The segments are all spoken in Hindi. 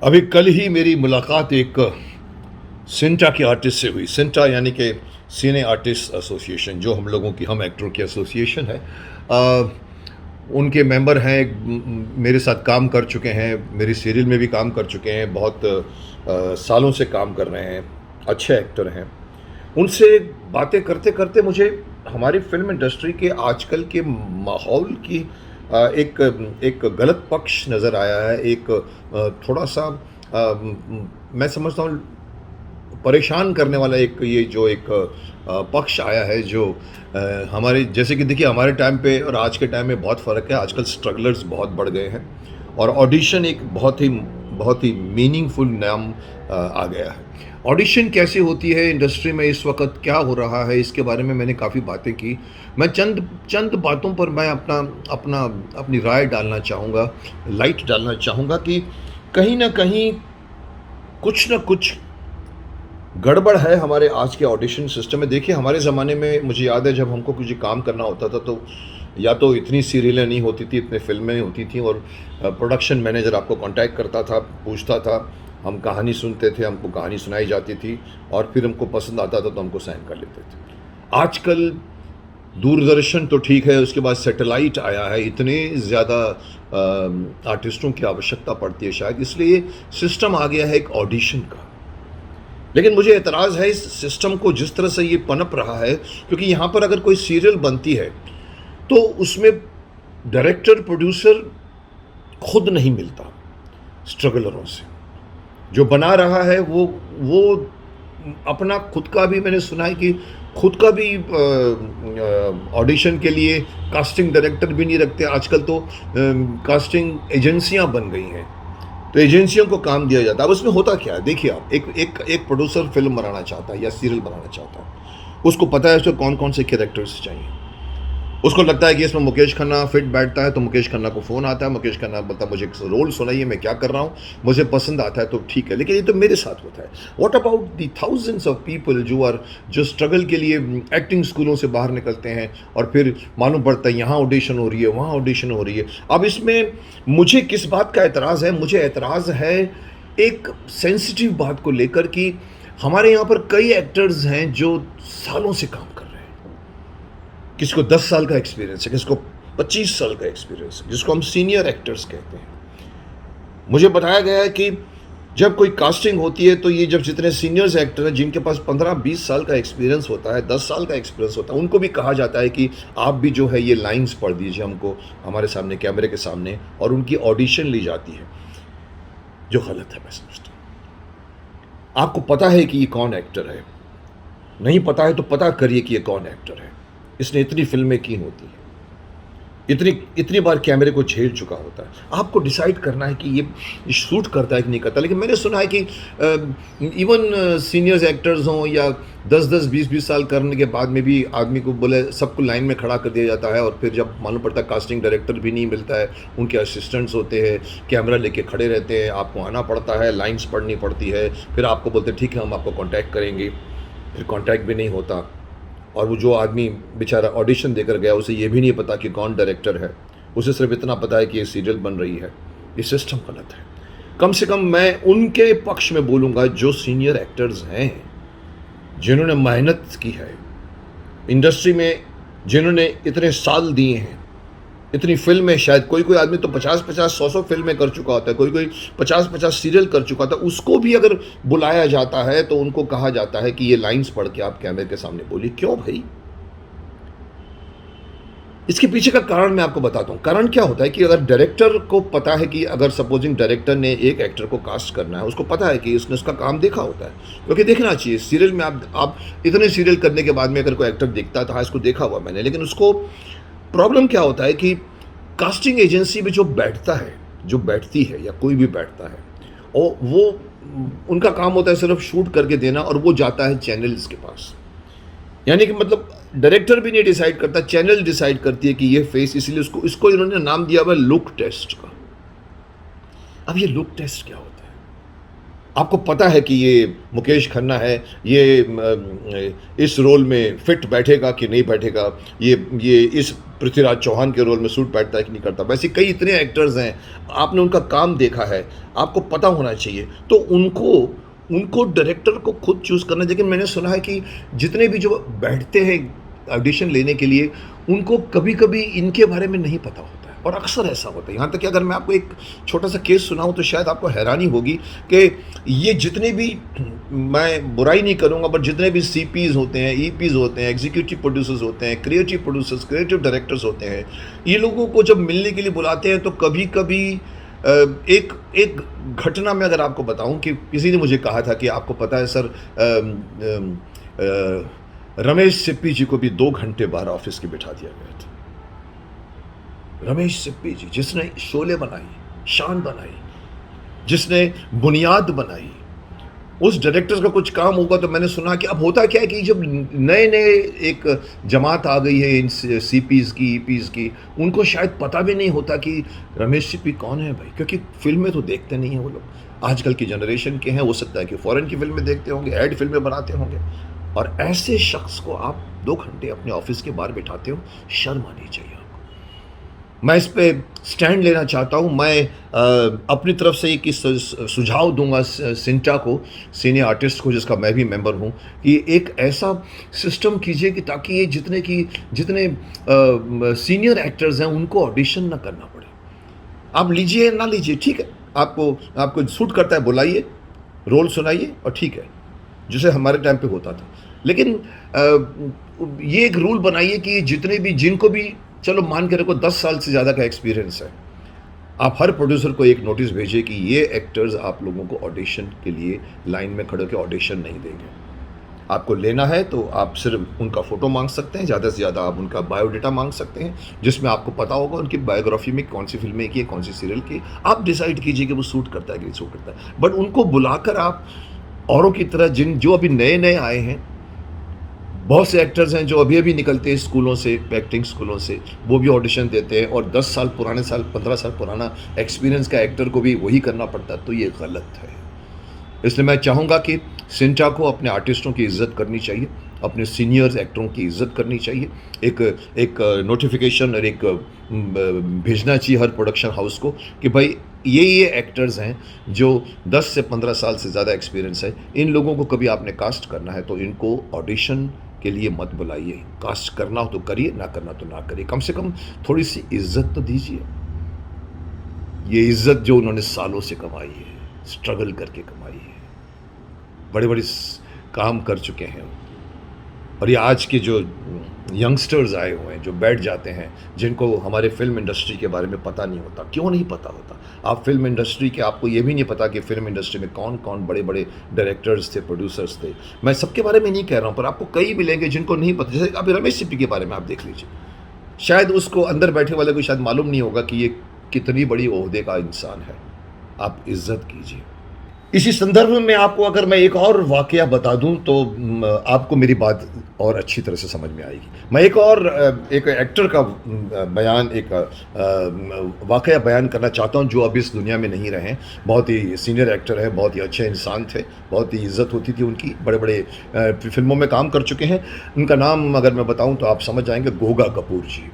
अभी कल ही मेरी मुलाकात एक सिंटा के आर्टिस्ट से हुई। सिंटा यानी कि सिने आर्टिस्ट एसोसिएशन, जो हम लोगों की, हम एक्टरों की एसोसिएशन है। उनके मेंबर हैं, मेरे साथ काम कर चुके हैं, मेरी सीरियल में भी काम कर चुके हैं, बहुत सालों से काम कर रहे हैं, अच्छे एक्टर हैं। उनसे बातें करते करते मुझे हमारी फिल्म इंडस्ट्री के आजकल के माहौल की एक एक गलत पक्ष नज़र आया है। एक थोड़ा सा मैं समझता हूँ परेशान करने वाला एक ये जो एक पक्ष आया है, जो हमारे जैसे कि देखिए, हमारे टाइम पे और आज के टाइम में बहुत फ़र्क है। आजकल स्ट्रगलर्स बहुत बढ़ गए हैं और ऑडिशन एक बहुत ही मीनिंगफुल नाम आ गया है। ऑडिशन कैसे होती है इंडस्ट्री में, इस वक्त क्या हो रहा है, इसके बारे में मैंने काफ़ी बातें की। मैं चंद चंद बातों पर मैं अपनी राय डालना चाहूँगा, लाइट डालना चाहूँगा कि कहीं ना कहीं कुछ ना कुछ गड़बड़ है हमारे आज के ऑडिशन सिस्टम में। देखिए, हमारे ज़माने में मुझे याद है, जब हमको कुछ काम करना होता था तो या तो इतनी सीरियलें नहीं होती थी, इतनी फिल्में होती थी, और प्रोडक्शन मैनेजर आपको कांटेक्ट करता था, पूछता था, हम कहानी सुनते थे, हमको कहानी सुनाई जाती थी और फिर हमको पसंद आता था तो हमको साइन कर लेते थे। आजकल दूरदर्शन तो ठीक है, उसके बाद सैटेलाइट आया है, इतने ज़्यादा आर्टिस्टों की आवश्यकता पड़ती है, शायद इसलिए सिस्टम आ गया है एक ऑडिशन का। लेकिन मुझे एतराज़ है इस सिस्टम को, जिस तरह से ये पनप रहा है, क्योंकि यहाँ पर अगर कोई सीरियल बनती है तो उसमें डायरेक्टर प्रोड्यूसर खुद नहीं मिलता स्ट्रगलरों से। जो बना रहा है वो अपना खुद का भी, मैंने सुना है कि खुद का भी ऑडिशन के लिए कास्टिंग डायरेक्टर भी नहीं रखते। आजकल तो कास्टिंग एजेंसियां बन गई हैं, तो एजेंसियों को काम दिया जाता है। अब उसमें होता क्या है, देखिए आप, एक प्रोड्यूसर फिल्म बनाना चाहता है या सीरियल बनाना चाहता है, उसको पता है उसको कौन कौन से कैरेक्टर्स चाहिए। उसको लगता है कि इसमें मुकेश खन्ना फिट बैठता है, तो मुकेश खन्ना को फ़ोन आता है, मुकेश खन्ना बोलता है मुझे एक रोल सुनाइए, मैं क्या कर रहा हूँ, मुझे पसंद आता है तो ठीक है। लेकिन ये तो मेरे साथ होता है। What about the thousands of people जो स्ट्रगल के लिए एक्टिंग स्कूलों से बाहर निकलते हैं और फिर मालूम पड़ता है यहाँ ऑडिशन हो रही है, वहाँ ऑडिशन हो रही है। अब इसमें मुझे किस बात का एतराज़ है? मुझे एतराज़ है एक सेंसिटिव बात को लेकर कि हमारे यहाँ पर कई एक्टर्स हैं जो सालों से काम कर रहे हैं। किसी को 10 साल का एक्सपीरियंस है, किसी को 25 साल का एक्सपीरियंस है, जिसको हम सीनियर एक्टर्स कहते हैं। मुझे बताया गया है कि जब कोई कास्टिंग होती है तो ये जब जितने सीनियर्स एक्टर हैं, जिनके पास 15-20 साल का एक्सपीरियंस होता है, 10 साल का एक्सपीरियंस होता है, उनको भी कहा जाता है कि आप भी जो है ये लाइन्स पढ़ दीजिए हमको हमारे सामने, कैमरे के सामने, और उनकी ऑडिशन ली जाती है, जो गलत है। मैं समझता हूँ आपको पता है कि ये कौन एक्टर है, नहीं पता है तो पता करिए कि ये कौन एक्टर है, इसने इतनी फिल्में की होती हैं, इतनी बार कैमरे को झेल चुका होता है। आपको डिसाइड करना है कि ये शूट करता है कि नहीं करता। लेकिन मैंने सुना है कि इवन सीनियर्स एक्टर्स हों या 10-10, 20-20 साल करने के बाद में भी आदमी को बोले, सबको लाइन में खड़ा कर दिया जाता है, और फिर जब मालूम पड़ता है कास्टिंग डायरेक्टर भी नहीं मिलता है, उनके असिस्टेंट्स होते हैं, कैमरा लेके खड़े रहते हैं, आपको आना पड़ता है, लाइन्स पढ़नी पड़ती है, फिर आपको बोलते ठीक है हम आपको कॉन्टैक्ट करेंगे, फिर कॉन्टैक्ट भी नहीं होता। और वो जो आदमी बेचारा ऑडिशन देकर गया, उसे ये भी नहीं पता कि कौन डायरेक्टर है, उसे सिर्फ इतना पता है कि ये सीरियल बन रही है। ये सिस्टम गलत है। कम से कम मैं उनके पक्ष में बोलूँगा जो सीनियर एक्टर्स हैं, जिन्होंने मेहनत की है इंडस्ट्री में, जिन्होंने इतने साल दिए हैं, इतनी फिल्में, शायद कोई आदमी तो 50-50, 100-100 फिल्में कर चुका होता है, कोई 50-50 सीरियल कर चुका था, उसको भी अगर बुलाया जाता है तो उनको कहा जाता है कि ये लाइंस पढ़ के आप कैमरे के सामने बोलिए। क्यों भाई? इसके पीछे का कारण मैं आपको बताता हूँ। कारण क्या होता है कि अगर डायरेक्टर को पता है कि अगर सपोजिंग डायरेक्टर ने एक एक्टर को कास्ट करना है, उसको पता है कि उसने उसका काम देखा होता है, क्योंकि देखना चाहिए सीरियल में। आप इतने सीरियल करने के बाद में अगर कोई एक्टर देखता था, इसको देखा हुआ मैंने, लेकिन उसको प्रॉब्लम क्या होता है कि कास्टिंग एजेंसी में जो बैठता है, जो बैठती है, या कोई भी बैठता है, और वो उनका काम होता है सिर्फ शूट करके देना, और वो जाता है चैनल्स के पास। यानी कि मतलब डायरेक्टर भी नहीं डिसाइड करता, चैनल डिसाइड करती है कि ये फेस, इसलिए इसको इन्होंने नाम दिया हुआ लुक टेस्ट का। अब ये लुक टेस्ट क्या होता है? आपको पता है कि ये मुकेश खन्ना है, ये इस रोल में फिट बैठेगा कि नहीं बैठेगा, ये इस पृथ्वीराज चौहान के रोल में सूट बैठता है कि नहीं करता। वैसे कई इतने एक्टर्स हैं, आपने उनका काम देखा है, आपको पता होना चाहिए। तो उनको डायरेक्टर को खुद चूज़ करना। लेकिन मैंने सुना है कि जितने भी जो बैठते हैं ऑडिशन लेने के लिए, उनको कभी कभी इनके बारे में नहीं पता होता है, और अक्सर ऐसा होता है। यहाँ तक कि अगर मैं आपको एक छोटा सा केस सुनाऊँ तो शायद आपको हैरानी होगी कि ये जितने भी, मैं बुराई नहीं करूँगा, बट जितने भी CPs होते हैं, EPs होते हैं, एग्जीक्यूटिव प्रोड्यूसर्स होते हैं, क्रिएटिव प्रोड्यूसर्स, क्रिएटिव डायरेक्टर्स होते हैं, ये लोगों को जब मिलने के लिए बुलाते हैं तो कभी कभी एक घटना में अगर आपको बताऊं कि किसी ने मुझे कहा था कि आपको पता है सर, रमेश सिप्पी जी को भी 2 घंटे बाहर ऑफिस के बिठा दिया गया था। रमेश सिप्पी जी, जिसने शोले बनाई, शान बनाई, जिसने बुनियाद बनाई, उस डायरेक्टर्स का कुछ काम होगा। तो मैंने सुना कि अब होता क्या है कि जब नए नए एक जमात आ गई है इन CPs की, EPs की, उनको शायद पता भी नहीं होता कि रमेश सिप्पी कौन है भाई, क्योंकि फिल्में तो देखते नहीं हैं वो लोग। आजकल की जनरेशन के हैं, हो सकता है कि फॉरेन की फिल्में देखते होंगे, ऐड फिल्में बनाते होंगे, और ऐसे शख्स को आप 2 घंटे अपने ऑफिस के बाहर बिठाते हो, शर्म आनी चाहिए आपको। मैं इस पे स्टैंड लेना चाहता हूँ। मैं अपनी तरफ से एक सुझाव दूंगा सिंटा को, सीनियर आर्टिस्ट को, जिसका मैं भी मेंबर हूँ, कि एक ऐसा सिस्टम कीजिए कि ताकि ये जितने सीनियर एक्टर्स हैं उनको ऑडिशन ना करना पड़े। आप लीजिए ना लीजिए, ठीक है, आपको सूट करता है बुलाइए, रोल सुनाइए और ठीक है, जैसे हमारे टाइम पे होता था। लेकिन ये एक रूल बनाइए कि जितने भी, जिनको भी, चलो मान के रखो 10 साल से ज़्यादा का एक्सपीरियंस है, आप हर प्रोड्यूसर को एक नोटिस भेजिए कि ये एक्टर्स आप लोगों को ऑडिशन के लिए लाइन में खड़े होकर ऑडिशन नहीं देंगे। आपको लेना है तो आप सिर्फ उनका फ़ोटो मांग सकते हैं, ज़्यादा से ज़्यादा आप उनका बायोडाटा मांग सकते हैं, जिसमें आपको पता होगा उनकी बायोग्राफी में कौन सी फिल्में की है, कौन सी सीरियल की। आप डिसाइड कीजिए कि वो सूट करता है कि नहीं सूट करता है। बट उनको बुलाकर आप औरों की तरह, जो अभी नए नए आए हैं, बहुत से एक्टर्स हैं जो अभी अभी निकलते हैं स्कूलों से, एक्टिंग स्कूलों से, वो भी ऑडिशन देते हैं, और 10 साल पुराने, 15 साल पुराना एक्सपीरियंस का एक्टर को भी वही करना पड़ता है। तो ये गलत है। इसलिए मैं चाहूँगा कि सिंटा को अपने आर्टिस्टों की इज्जत करनी चाहिए, अपने सीनियर एक्टरों की इज्जत करनी चाहिए। एक नोटिफिकेशन और एक भेजना चाहिए हर प्रोडक्शन हाउस को कि भाई ये एक्टर्स हैं जो 10 से 15 साल से ज़्यादा एक्सपीरियंस है, इन लोगों को कभी आपने कास्ट करना है तो इनको ऑडिशन के लिए मत बुलाइए। कास्ट करना हो तो करिए, ना करना तो ना करिए। कम से कम थोड़ी सी इज्जत तो दीजिए। ये इज्जत जो उन्होंने सालों से कमाई है, स्ट्रगल करके कमाई है, बड़े बड़े काम कर चुके हैं। और ये आज के जो यंगस्टर्स आए हुए हैं जो बैठ जाते हैं, जिनको हमारे फिल्म इंडस्ट्री के बारे में पता नहीं होता। क्यों नहीं पता होता? आप फिल्म इंडस्ट्री के, आपको ये भी नहीं पता कि फिल्म इंडस्ट्री में कौन कौन बड़े बड़े डायरेक्टर्स थे, प्रोड्यूसर्स थे। मैं सबके बारे में नहीं कह रहा हूँ, पर आपको कई मिलेंगे जिनको नहीं पता। जैसे अभी रमेश सिप्पी के बारे में आप देख लीजिए, शायद उसको अंदर बैठे वाले को शायद मालूम नहीं होगा कि ये कितनी बड़ी ओहदे का इंसान है। आप इज्जत कीजिए। इसी संदर्भ में आपको अगर मैं एक और वाकया बता दूं तो आपको मेरी बात और अच्छी तरह से समझ में आएगी। मैं एक एक्टर का बयान, एक वाकया बयान करना चाहता हूं जो अब इस दुनिया में नहीं रहे। बहुत ही सीनियर एक्टर है, बहुत ही अच्छे इंसान थे, बहुत ही इज्जत होती थी उनकी, बड़े बड़े फिल्मों में काम कर चुके हैं। उनका नाम अगर मैं बताऊं तो आप समझ जाएंगे, गोगा कपूर जी।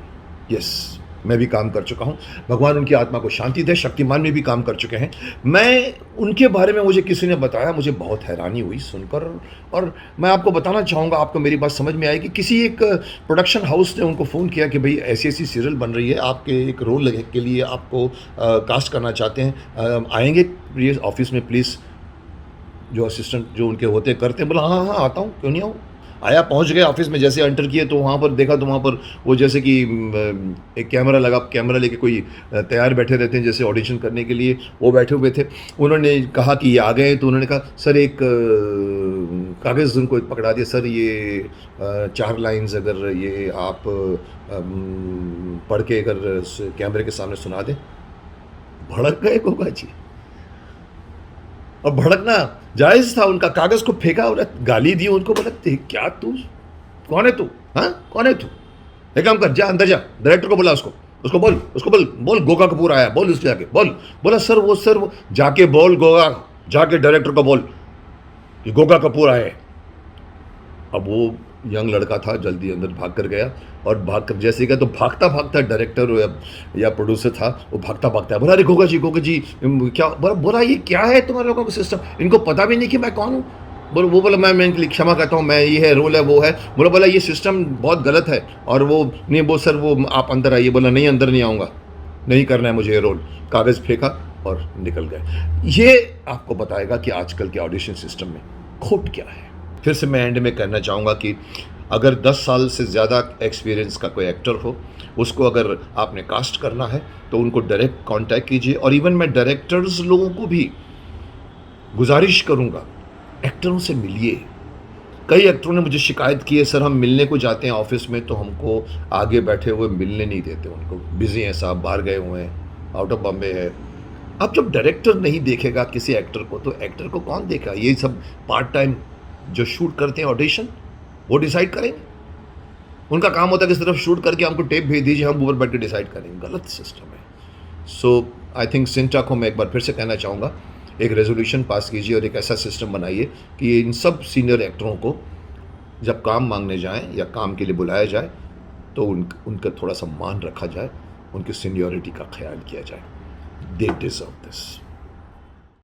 यस, मैं भी काम कर चुका हूं, भगवान उनकी आत्मा को शांति दे। शक्तिमान में भी काम कर चुके हैं। मैं उनके बारे में, मुझे किसी ने बताया, मुझे बहुत हैरानी हुई सुनकर, और मैं आपको बताना चाहूँगा, आपको मेरी बात समझ में आएगी। किसी एक प्रोडक्शन हाउस ने उनको फ़ोन किया कि भाई ऐसी ऐसी सीरियल बन रही है, आपके एक रोल के लिए आपको कास्ट करना चाहते हैं, आएंगे प्लीज़ ऑफिस में प्लीज़। जो असिस्टेंट जो उनके होते करते हैं, बोला हाँ हाँ आता हूँ, क्यों नहीं आऊँ। आया, पहुंच गए ऑफिस में। जैसे एंटर किए तो वहाँ पर देखा तो वहाँ पर वो जैसे कि एक कैमरा लेके कोई तैयार बैठे रहते हैं जैसे ऑडिशन करने के लिए, वो बैठे हुए थे। उन्होंने कहा कि ये आ गए, तो उन्होंने कहा सर एक कागज़ उनको पकड़ा दिया, सर ये 4 लाइन्स अगर ये आप पढ़ के अगर कैमरे के सामने सुना दें। भड़क गए गोगा जी, और भड़कना जायज़ था। उनका कागज़ को फेंका और गाली दी उनको। बोला क्या तू, कौन है तू, हाँ कौन है तू, एक काम कर, जा अंदर जा, डायरेक्टर को बुला, उसको बोल गोगा कपूर आया, बोल उसके जाके बोल। बोला सर वो जाके बोल, गोगा जाके डायरेक्टर को बोल कि गोगा कपूर आए। अब वो यंग लड़का था, जल्दी अंदर भाग कर गया और भाग कर जैसे गया तो भागता भागता डायरेक्टर या प्रोड्यूसर था, वो भागता भागता बोला, अरे गोगा जी क्या बोला ये क्या है तुम्हारे लोगों का सिस्टम, इनको पता भी नहीं कि मैं कौन हूँ। वो बोला मैं इनके लिए क्षमा करता हूँ, मैं ये है रोल है वो है। बोला ये सिस्टम बहुत गलत है। और वो नहीं वो सर वो आप अंदर आइए। बोला नहीं अंदर नहीं आऊँगा, नहीं करना है मुझे ये रोल। कागज़ फेंका और निकल गए। ये आपको बताएगा कि आजकल के ऑडिशन सिस्टम में खोट क्या है। फिर से मैं एंड में कहना चाहूँगा कि अगर 10 साल से ज़्यादा एक्सपीरियंस का कोई एक्टर हो, उसको अगर आपने कास्ट करना है तो उनको डायरेक्ट कांटेक्ट कीजिए। और इवन मैं डायरेक्टर्स लोगों को भी गुजारिश करूँगा, एक्टरों से मिलिए। कई एक्टरों ने मुझे शिकायत की है, सर हम मिलने को जाते हैं ऑफिस में तो हमको आगे बैठे हुए मिलने नहीं देते, उनको बिजी हैं साहब, बाहर गए हुए हैं, आउट ऑफ बॉम्बे है। अब जब डायरेक्टर नहीं देखेगा किसी एक्टर को तो एक्टर को कौन देखेगा? ये सब पार्ट टाइम जो शूट करते हैं ऑडिशन, वो डिसाइड करेंगे। उनका काम होता है कि सिर्फ शूट करके हमको टेप भेज दीजिए, हम ऊपर बैठ के डिसाइड करेंगे। गलत सिस्टम है। सो आई थिंक सिंटा को मैं एक बार फिर से कहना चाहूँगा, एक रेजोल्यूशन पास कीजिए और एक ऐसा सिस्टम बनाइए कि इन सब सीनियर एक्टरों को जब काम मांगने जाएं या काम के लिए बुलाया जाए तो उनका थोड़ा सा मान रखा जाए, उनकी सीनियरिटी का ख्याल किया जाए। They deserve this.